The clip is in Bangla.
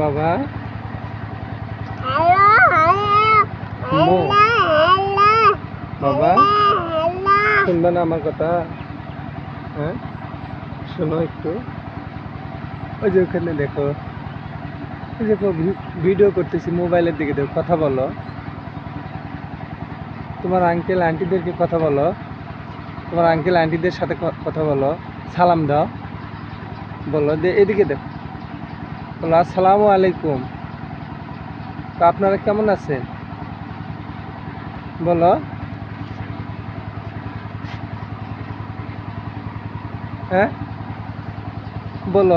বাবা হ্যালো বাবা শুনবে না আমার কথা? হ্যাঁ, শোনো একটু। ওই যে ওখানে দেখো, ওই যে ভিডিও করতেছি, মোবাইলের দিকে দেখো, কথা বলো। তোমার আঙ্কেল আন্টিদেরকে কথা বলো, তোমার আঙ্কেল আন্টিদের সাথে কথা বলো, সালাম দাও, বলো এদিকে দেখো, বলো আসসালামু আলাইকুম, তো আপনারা কেমন আছেন বলো। হ্যাঁ বলো।